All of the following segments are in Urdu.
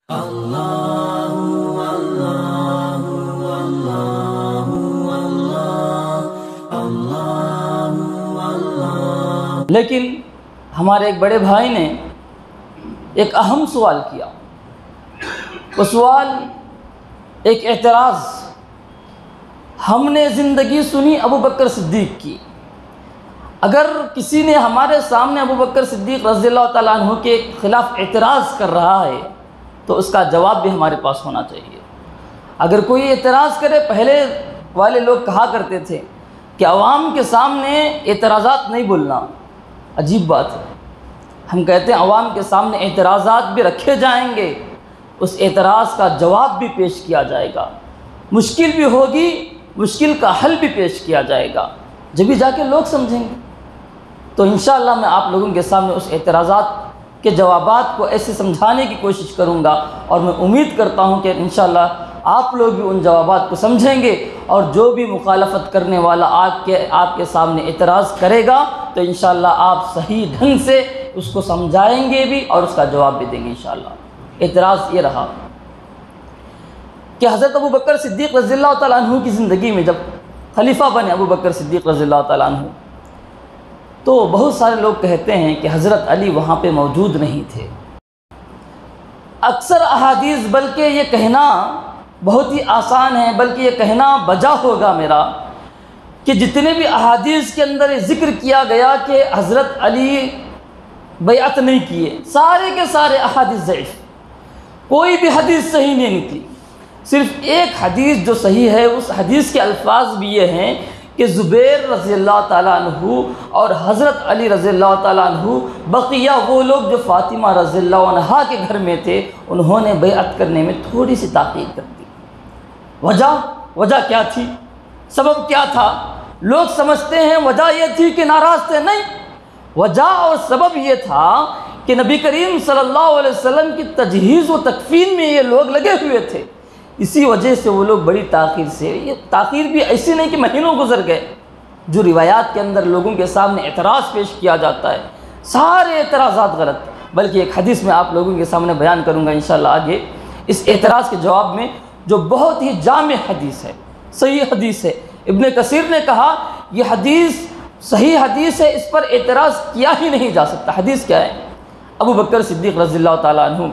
لیکن ہمارے ایک بڑے بھائی نے ایک اہم سوال کیا. وہ سوال ایک اعتراض. ہم نے زندگی سنی ابو بکر صدیق کی. اگر کسی نے ہمارے سامنے ابو بکر صدیق رضی اللہ تعالیٰ عنہ کے خلاف اعتراض کر رہا ہے تو اس کا جواب بھی ہمارے پاس ہونا چاہیے. اگر کوئی اعتراض کرے، پہلے والے لوگ کہا کرتے تھے کہ عوام کے سامنے اعتراضات نہیں بولنا. عجیب بات ہے. ہم کہتے ہیں عوام کے سامنے اعتراضات بھی رکھے جائیں گے، اس اعتراض کا جواب بھی پیش کیا جائے گا، مشکل بھی ہوگی، مشکل کا حل بھی پیش کیا جائے گا، جبھی جا کے لوگ سمجھیں گے. تو انشاءاللہ میں آپ لوگوں کے سامنے اس اعتراضات کے جوابات کو ایسے سمجھانے کی کوشش کروں گا، اور میں امید کرتا ہوں کہ انشاءاللہ آپ لوگ بھی ان جوابات کو سمجھیں گے، اور جو بھی مخالفت کرنے والا آپ کے سامنے اعتراض کرے گا تو انشاءاللہ آپ صحیح ڈھنگ سے اس کو سمجھائیں گے بھی اور اس کا جواب بھی دیں گے انشاءاللہ. اعتراض یہ رہا کہ حضرت ابو بکر صدیق رضی اللہ تعالیٰ عنہ کی زندگی میں جب خلیفہ بنے ابو بکر صدیق رضی اللہ تعالیٰ عنہ، تو بہت سارے لوگ کہتے ہیں کہ حضرت علی وہاں پہ موجود نہیں تھے. اکثر احادیث، بلکہ یہ کہنا بہت ہی آسان ہے، بلکہ یہ کہنا بجا ہوگا میرا، کہ جتنے بھی احادیث کے اندر یہ ذکر کیا گیا کہ حضرت علی بیعت نہیں کیے، سارے کے سارے احادیث ضعیف، کوئی بھی حدیث صحیح نہیں نکلی. صرف ایک حدیث جو صحیح ہے، اس حدیث کے الفاظ بھی یہ ہیں کہ زبیر رضی اللہ تعالیٰ عنہ اور حضرت علی رضی اللہ تعالیٰ عنہ، بقیہ وہ لوگ جو فاطمہ رضی اللہ عنہا کے گھر میں تھے، انہوں نے بیعت کرنے میں تھوڑی سی تاخیر کر دی. وجہ کیا تھی؟ سبب کیا تھا؟ لوگ سمجھتے ہیں وجہ یہ تھی کہ ناراض تھے. نہیں، وجہ اور سبب یہ تھا کہ نبی کریم صلی اللہ علیہ وسلم کی تجہیز و تکفین میں یہ لوگ لگے ہوئے تھے. اسی وجہ سے وہ لوگ بڑی تاخیر سے، یہ تاخیر بھی ایسی نہیں کہ مہینوں گزر گئے. جو روایات کے اندر لوگوں کے سامنے اعتراض پیش کیا جاتا ہے، سارے اعتراضات غلط. بلکہ ایک حدیث میں آپ لوگوں کے سامنے بیان کروں گا انشاءاللہ آگے، اس اعتراض کے جواب میں، جو بہت ہی جامع حدیث ہے، صحیح حدیث ہے. ابن کثیر نے کہا یہ حدیث صحیح حدیث ہے، اس پر اعتراض کیا ہی نہیں جا سکتا. حدیث کیا ہے؟ ابو بکر صدیق رضی اللہ تعالیٰ عنہ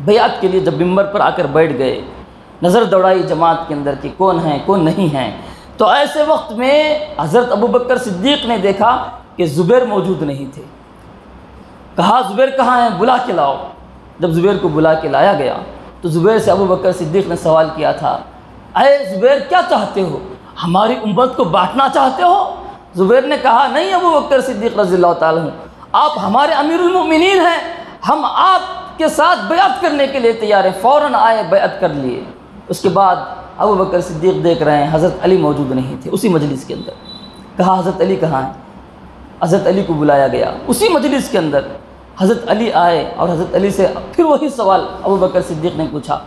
بیعت کے لیے جب منبر پر آ کر بیٹھ گئے، نظر دوڑائی جماعت کے اندر کہ کون ہیں کون نہیں ہیں. تو ایسے وقت میں حضرت ابو بکر صدیق نے دیکھا کہ زبیر موجود نہیں تھے. کہا زبیر کہاں ہیں؟ بلا کے لاؤ. جب زبیر کو بلا کے لایا گیا تو زبیر سے ابو بکر صدیق نے سوال کیا تھا، اے زبیر کیا چاہتے ہو؟ ہماری امت کو بانٹنا چاہتے ہو؟ زبیر نے کہا نہیں ابو بکر صدیق رضی اللہ تعالیٰ عنہ، آپ ہمارے امیر المؤمنین ہیں، ہم آپ کے ساتھ بیعت کرنے کے لیے تیار ہیں. فوراً آئے، بیعت کر لیے. اس کے بعد ابو بکر صدیق دیکھ رہے ہیں حضرت علی موجود نہیں تھے اسی مجلس کے اندر. کہا حضرت علی کہاں ہیں؟ حضرت علی کو بلایا گیا. اسی مجلس کے اندر حضرت علی آئے اور حضرت علی سے پھر وہی سوال ابو بکر صدیق نے پوچھا،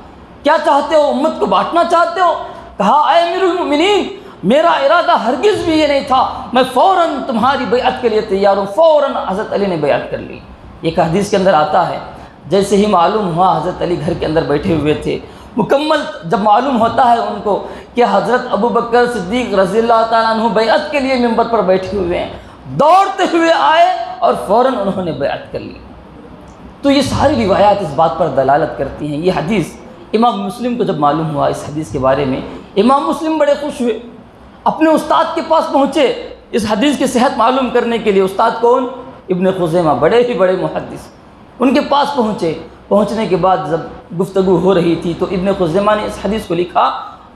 کیا چاہتے ہو؟ امت کو بانٹنا چاہتے ہو؟ کہا اے امیر المؤمنین، میرا ارادہ ہرگز بھی یہ نہیں تھا، میں فوراً تمہاری بیعت کے لیے تیار ہوں. فوراً حضرت علی نے بیعت کر لی. ایک حدیث کے اندر آتا ہے جیسے ہی معلوم ہوا حضرت علی گھر کے اندر بیٹھے ہوئے تھے، مکمل جب معلوم ہوتا ہے ان کو کہ حضرت ابو بکر صدیق رضی اللہ تعالیٰ عنہ بیعت کے لیے منبر پر بیٹھے ہوئے ہیں، دوڑتے ہوئے آئے اور فوراً انہوں نے بیعت کر لی. تو یہ ساری روایات اس بات پر دلالت کرتی ہیں. یہ حدیث امام مسلم کو جب معلوم ہوا اس حدیث کے بارے میں، امام مسلم بڑے خوش ہوئے، اپنے استاد کے پاس پہنچے اس حدیث کی صحت معلوم کرنے کے لیے. استاد کون؟ ابن خزیمہ، بڑے ہی بڑے محدث. ان کے پاس پہنچے. پہنچنے کے بعد جب گفتگو ہو رہی تھی تو ابن خزیمہ نے اس حدیث کو لکھا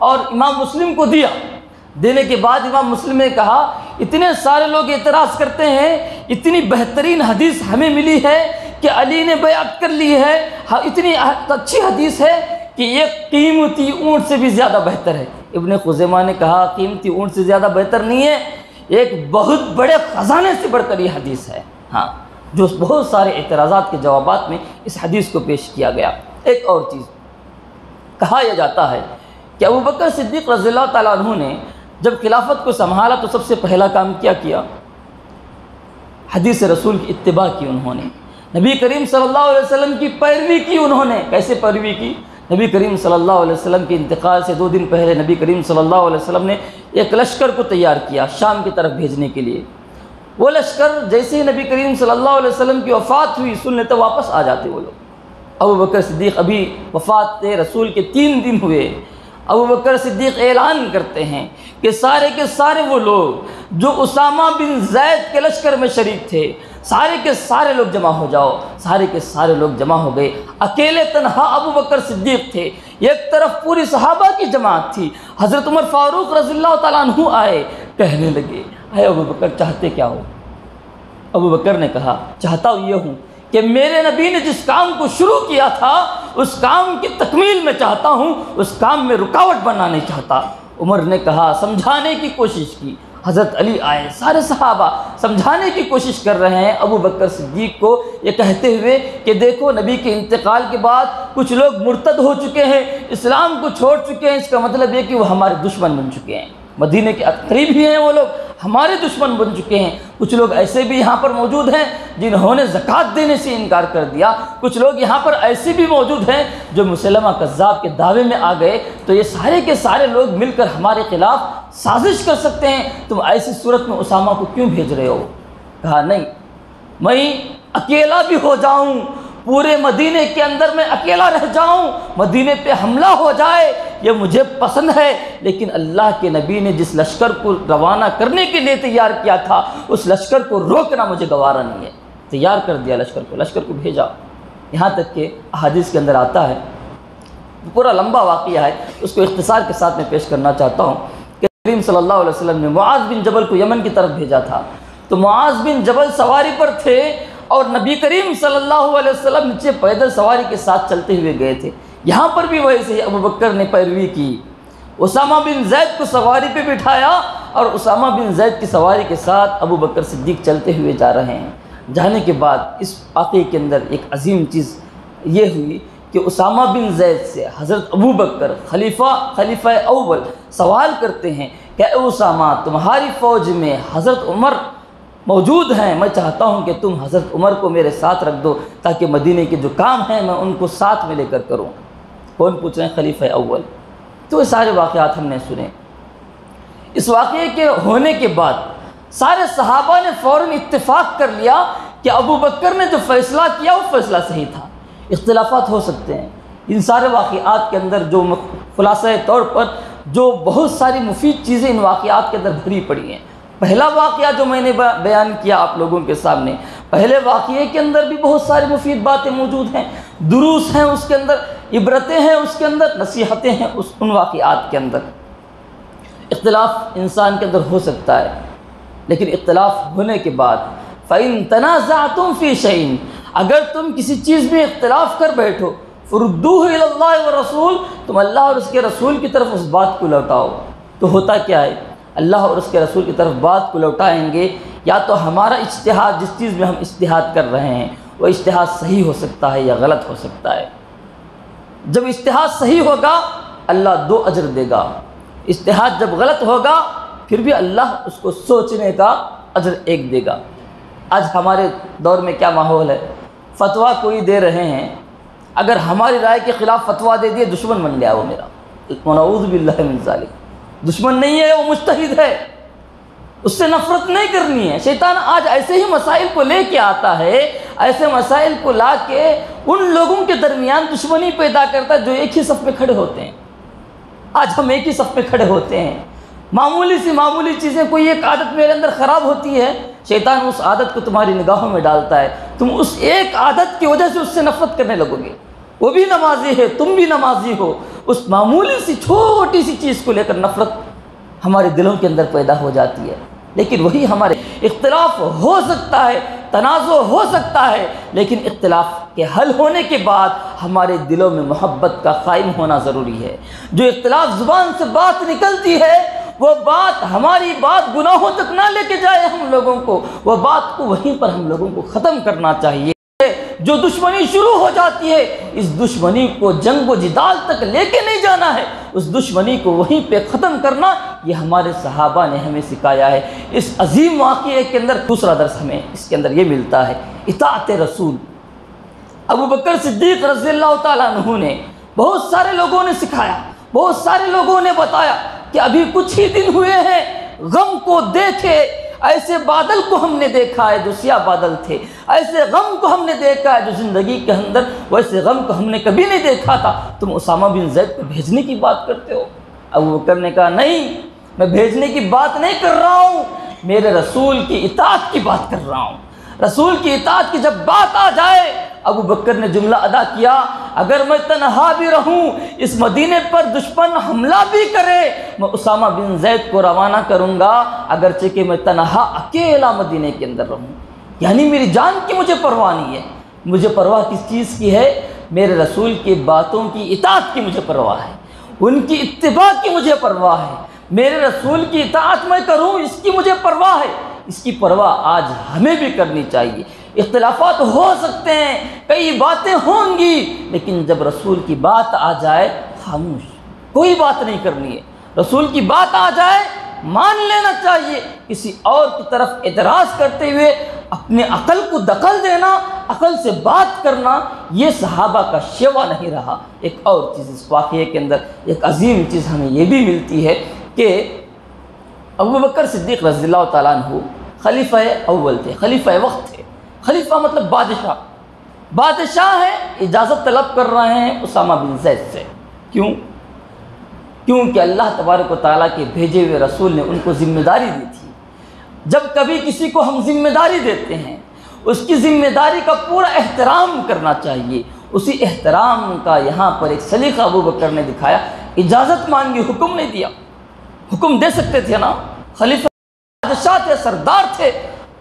اور امام مسلم کو دیا. دینے کے بعد امام مسلم نے کہا اتنے سارے لوگ اعتراض کرتے ہیں، اتنی بہترین حدیث ہمیں ملی ہے کہ علی نے بیعت کر لی ہے، اتنی اچھی حدیث ہے کہ یہ قیمتی اونٹ سے بھی زیادہ بہتر ہے. ابن خزیمہ نے کہا قیمتی اونٹ سے زیادہ بہتر نہیں ہے، ایک بہت بڑے خزانے سے بڑھ کر یہ حدیث ہے. ہاں، جو بہت سارے اعتراضات کے جوابات میں اس حدیث کو پیش کیا گیا. ایک اور چیز کہا یہ جاتا ہے کہ ابو بکر صدیق رضی اللہ تعالیٰ عنہ نے جب خلافت کو سنبھالا تو سب سے پہلا کام کیا حدیث رسول کی اتباع کی انہوں نے. نبی کریم صلی اللہ علیہ وسلم کی پیروی کی انہوں نے۔ کیسے پیروی کی؟ نبی کریم صلی اللہ علیہ وسلم کے انتقال سے 2 دن پہلے نبی کریم صلی اللہ علیہ وسلم نے ایک لشکر کو تیار کیا شام کی طرف بھیجنے کے لیے۔ وہ لشکر جیسے ہی نبی کریم صلی اللہ علیہ وسلم کی وفات ہوئی سننے تو واپس آ جاتے وہ لوگ۔ ابو بکر صدیق ابھی وفات رسول کے 3 دن ہوئے، ابو بکر صدیق اعلان کرتے ہیں کہ سارے کے سارے وہ لوگ جو اسامہ بن زید کے لشکر میں شریک تھے، سارے کے سارے لوگ جمع ہو جاؤ۔ سارے کے سارے لوگ جمع ہو گئے۔ اکیلے تنہا ابو بکر صدیق تھے، ایک طرف پوری صحابہ کی جماعت تھی۔ حضرت عمر فاروق رضی اللہ تعالیٰ عنہ آئے، کہنے لگے اے ابو بکر چاہتے کیا ہو؟ ابو بکر نے کہا چاہتا یہ ہوں کہ میرے نبی نے جس کام کو شروع کیا تھا اس کام کی تکمیل میں چاہتا ہوں، اس کام میں رکاوٹ بننا نہیں چاہتا۔ عمر نے کہا، سمجھانے کی کوشش کی۔ حضرت علی آئے، سارے صحابہ سمجھانے کی کوشش کر رہے ہیں ابو بکر صدیق کو، یہ کہتے ہوئے کہ دیکھو نبی کے انتقال کے بعد کچھ لوگ مرتد ہو چکے ہیں، اسلام کو چھوڑ چکے ہیں، اس کا مطلب یہ کہ وہ ہمارے دشمن بن چکے ہیں، مدینے کے قریب ہی ہیں وہ لوگ، ہمارے دشمن بن چکے ہیں۔ کچھ لوگ ایسے بھی یہاں پر موجود ہیں جنہوں نے زکوٰۃ دینے سے انکار کر دیا، کچھ لوگ یہاں پر ایسے بھی موجود ہیں جو مسلمہ کذاب کے دعوے میں آ گئے، تو یہ سارے کے سارے لوگ مل کر ہمارے خلاف سازش کر سکتے ہیں، تم ایسی صورت میں اسامہ کو کیوں بھیج رہے ہو؟ کہا نہیں، میں اکیلا بھی ہو جاؤں، پورے مدینے کے اندر میں اکیلا رہ جاؤں، مدینے پہ حملہ ہو جائے، یہ مجھے پسند ہے، لیکن اللہ کے نبی نے جس لشکر کو روانہ کرنے کے لیے تیار کیا تھا اس لشکر کو روکنا مجھے گوارا نہیں ہے۔ تیار کر دیا لشکر کو بھیجا۔ یہاں تک کہ احادیث کے اندر آتا ہے، پورا لمبا واقعہ ہے، اس کو اختصار کے ساتھ میں پیش کرنا چاہتا ہوں کہ کریم صلی اللہ علیہ وسلم نے معاذ بن جبل کو یمن کی طرف بھیجا تھا، تو معاذ بن جبل سواری پر تھے اور نبی کریم صلی اللہ علیہ وسلم نیچے پیدل سواری کے ساتھ چلتے ہوئے گئے تھے۔ یہاں پر بھی ویسے ہی ابو بکر نے پیروی کی، اسامہ بن زید کو سواری پہ بٹھایا اور اسامہ بن زید کی سواری کے ساتھ ابو بکر صدیق چلتے ہوئے جا رہے ہیں۔ جانے کے بعد اس واقعے کے اندر ایک عظیم چیز یہ ہوئی کہ اسامہ بن زید سے حضرت ابو بکر خلیفہ اول سوال کرتے ہیں کہ اے اسامہ تمہاری فوج میں حضرت عمر موجود ہیں، میں چاہتا ہوں کہ تم حضرت عمر کو میرے ساتھ رکھ دو تاکہ مدینے کے جو کام ہیں میں ان کو ساتھ میں لے کر کروں۔ کون پوچھ رہے ہیں؟ خلیفہ اول۔ تو یہ سارے واقعات ہم نے سنے۔ اس واقعے کے ہونے کے بعد سارے صحابہ نے فوراً اتفاق کر لیا کہ ابو بکر نے جو فیصلہ کیا وہ فیصلہ صحیح تھا۔ اختلافات ہو سکتے ہیں، ان سارے واقعات کے اندر جو خلاصہ طور پر جو بہت ساری مفید چیزیں ان واقعات کے اندر بھری پڑی ہیں۔ پہلا واقعہ جو میں نے بیان کیا آپ لوگوں کے سامنے، پہلے واقعے کے اندر بھی بہت ساری مفید باتیں موجود ہیں، دروس ہیں اس کے اندر، عبرتیں ہیں اس کے اندر، نصیحتیں ہیں ان واقعات کے اندر۔ اختلاف انسان کے اندر ہو سکتا ہے، لیکن اختلاف ہونے کے بعد فَإِن تَنَازَعْتُمْ فِي شَيْءٍ، اگر تم کسی چیز میں اختلاف کر بیٹھو فَرُدُّوهُ إِلَى اللَّهِ وَالرَّسُولِ، تم اللہ اور اس کے رسول کی طرف اس بات کو لوٹاؤ۔ تو ہوتا کیا ہے؟ اللہ اور اس کے رسول کی طرف بات کو لوٹائیں گے، یا تو ہمارا اجتہاد جس چیز میں ہم اجتہاد کر رہے ہیں وہ اجتہاد صحیح ہو سکتا ہے یا غلط ہو سکتا ہے۔ جب اجتہاد صحیح ہوگا اللہ 2 اجر دے گا، اجتہاد جب غلط ہوگا پھر بھی اللہ اس کو سوچنے کا اجر 1 دے گا۔ آج ہمارے دور میں کیا ماحول ہے؟ فتویٰ کوئی دے رہے ہیں، اگر ہماری رائے کے خلاف فتویٰ دے دیے دشمن بن گیا وہ میرا، ونعوذ باللہ من ذالک۔ دشمن نہیں ہے، وہ مجتہد ہے، اس سے نفرت نہیں کرنی ہے۔ شیطان آج ایسے ہی مسائل کو لے کے آتا ہے، ایسے مسائل کو لا کے ان لوگوں کے درمیان دشمنی پیدا کرتا ہے جو ایک ہی صف میں کھڑے ہوتے ہیں۔ آج ہم ایک ہی صف پہ کھڑے ہوتے ہیں، معمولی سی معمولی چیزیں، کوئی ایک عادت میرے اندر خراب ہوتی ہے، شیطان اس عادت کو تمہاری نگاہوں میں ڈالتا ہے، تم اس ایک عادت کی وجہ سے اس سے نفرت کرنے لگو گے۔ وہ بھی نمازی ہے، تم بھی نمازی ہو، اس معمولی سی چھوٹی سی چیز کو لے کر نفرت ہمارے دلوں کے اندر پیدا ہو جاتی ہے۔ لیکن وہی ہمارے اختلاف ہو سکتا ہے، تنازع ہو سکتا ہے، لیکن اختلاف کے حل ہونے کے بعد ہمارے دلوں میں محبت کا قائم ہونا ضروری ہے۔ جو اختلاف زبان سے بات نکلتی ہے وہ بات، ہماری بات گناہوں تک نہ لے کے جائے ہم لوگوں کو، وہ بات کو وہیں پر ہم لوگوں کو ختم کرنا چاہیے۔ جو دشمنی شروع ہو جاتی ہے اس دشمنی کو جنگ و جدال تک لے کے نہیں جانا ہے، اس دشمنی کو وہیں پہ ختم کرنا، یہ ہمارے صحابہ نے ہمیں سکھایا ہے۔ اس عظیم واقعے کے اندر دوسرا درس ہمیں اس کے اندر یہ ملتا ہے، اطاعت رسول، ابو بکر صدیق رضی اللہ تعالیٰ عنہ نے بہت سارے لوگوں نے سکھایا، بہت سارے لوگوں نے بتایا کہ ابھی کچھ ہی دن ہوئے ہیں، غم کو دیکھے، ایسے بادل کو ہم نے دیکھا ہے جو سیاہ بادل تھے، ایسے غم کو ہم نے دیکھا ہے جو زندگی کے اندر ویسے غم کو ہم نے کبھی نہیں دیکھا تھا، تم اسامہ بن زید کو بھیجنے کی بات کرتے ہو؟ ابو بکر نے کہا نہیں، میں بھیجنے کی بات نہیں کر رہا ہوں، میرے رسول کی اطاعت کی بات کر رہا ہوں۔ رسول کی اطاعت کی جب بات آ جائے، ابو بکر نے جملہ ادا کیا، اگر میں تنہا بھی رہوں، اس مدینے پر دشمن حملہ بھی کرے، میں اسامہ بن زید کو روانہ کروں گا، اگرچہ کہ میں تنہا اکیلا مدینے کے اندر رہوں۔ یعنی میری جان کی مجھے پرواہ نہیں ہے، مجھے پرواہ کس چیز کی ہے؟ میرے رسول کی باتوں کی اطاعت کی مجھے پرواہ ہے، ان کی اتباع کی مجھے پرواہ ہے، میرے رسول کی اطاعت میں کروں اس کی مجھے پرواہ ہے۔ اس کی پرواہ آج ہمیں بھی کرنی چاہیے۔ اختلافات ہو سکتے ہیں، کئی باتیں ہوں گی، لیکن جب رسول کی بات آ جائے خاموش، کوئی بات نہیں کرنی ہے۔ رسول کی بات آ جائے مان لینا چاہیے۔ کسی اور کی طرف اعتراض کرتے ہوئے اپنے عقل کو دخل دینا، عقل سے بات کرنا، یہ صحابہ کا شیوا نہیں رہا۔ ایک اور چیز اس واقعے کے اندر، ایک عظیم چیز ہمیں یہ بھی ملتی ہے کہ ابو بکر صدیق رضی اللہ تعالیٰ عنہ خلیفہ اول تھے، خلیفہ وقت تھے۔ خلیفہ مطلب بادشاہ، بادشاہ ہیں، اجازت طلب کر رہے ہیں اسامہ بن زید سے۔ کیوں؟ کیونکہ اللہ تبارک و تعالیٰ کے بھیجے ہوئے رسول نے ان کو ذمہ داری دی تھی۔ جب کبھی کسی کو ہم ذمہ داری دیتے ہیں، اس کی ذمہ داری کا پورا احترام کرنا چاہیے۔ اسی احترام کا یہاں پر ایک سلیقہ ابو بکر نے دکھایا، اجازت مانگی، حکم نہیں دیا۔ حکم دے سکتے تھے نا، خلیفہ بادشاہ تھے، سردار تھے،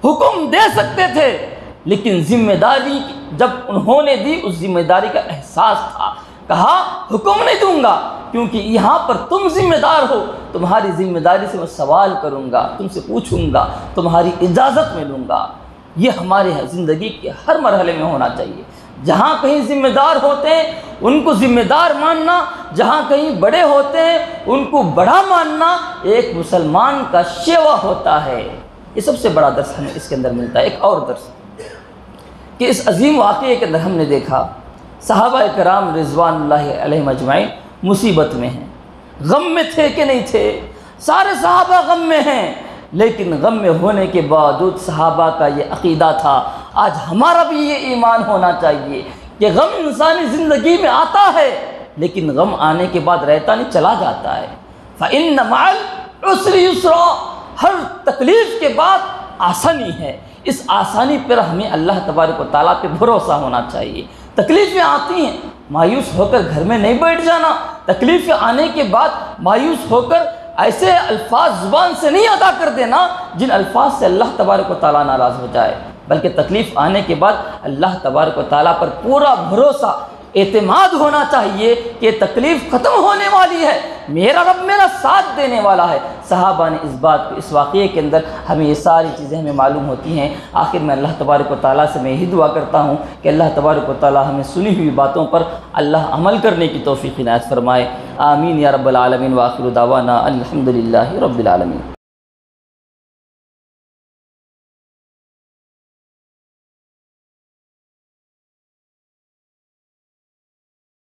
حکم دے سکتے تھے، لیکن ذمہ داری جب انہوں نے دی، اس ذمہ داری کا احساس تھا۔ کہا حکم نہیں دوں گا، کیونکہ یہاں پر تم ذمہ دار ہو، تمہاری ذمہ داری سے میں سوال کروں گا، تم سے پوچھوں گا، تمہاری اجازت میں لوں گا۔ یہ ہمارے زندگی کے ہر مرحلے میں ہونا چاہیے۔ جہاں کہیں ذمہ دار ہوتے ہیں ان کو ذمہ دار ماننا، جہاں کہیں بڑے ہوتے ہیں ان کو بڑا ماننا ایک مسلمان کا شیوا ہوتا ہے۔ یہ سب سے بڑا درس ہمیں اس کے اندر ملتا ہے۔ ایک اور درس کہ اس عظیم واقعے کے اندر ہم نے دیکھا صحابہ کرام رضوان اللہ علیہم اجمعین مصیبت میں ہیں، غم میں تھے کہ نہیں تھے؟ سارے صحابہ غم میں ہیں، لیکن غم میں ہونے کے باوجود صحابہ کا یہ عقیدہ تھا، آج ہمارا بھی یہ ایمان ہونا چاہیے کہ غم انسانی زندگی میں آتا ہے، لیکن غم آنے کے بعد رہتا نہیں، چلا جاتا ہے۔ فَإِنَّ مَعَ الْعُسْرِ يُسْرًا، ہر تکلیف کے بعد آسانی ہے۔ اس آسانی پر ہمیں اللہ تبارک و تعالیٰ پہ بھروسہ ہونا چاہیے۔ تکلیفیں آتی ہیں، مایوس ہو کر گھر میں نہیں بیٹھ جانا۔ تکلیفیں آنے کے بعد مایوس ہو کر ایسے الفاظ زبان سے نہیں ادا کر دینا جن الفاظ سے اللہ تبارک و تعالیٰ ناراض ہو جائے، بلکہ تکلیف آنے کے بعد اللہ تبارک و تعالیٰ پر پورا بھروسہ، اعتماد ہونا چاہیے کہ تکلیف ختم ہونے والی ہے، میرا رب میرا ساتھ دینے والا ہے۔ صحابہ نے اس بات کو، اس واقعے کے اندر ہمیں یہ ساری چیزیں ہمیں معلوم ہوتی ہیں۔ آخر میں اللہ تبارک و تعالیٰ سے میں یہی دعا کرتا ہوں کہ اللہ تبارک و تعالیٰ ہمیں سنی ہوئی باتوں پر اللہ عمل کرنے کی توفیق عنایت فرمائے۔ آمین یا رب العالمین، وآخر دعوانا الحمدللہ رب العالمین۔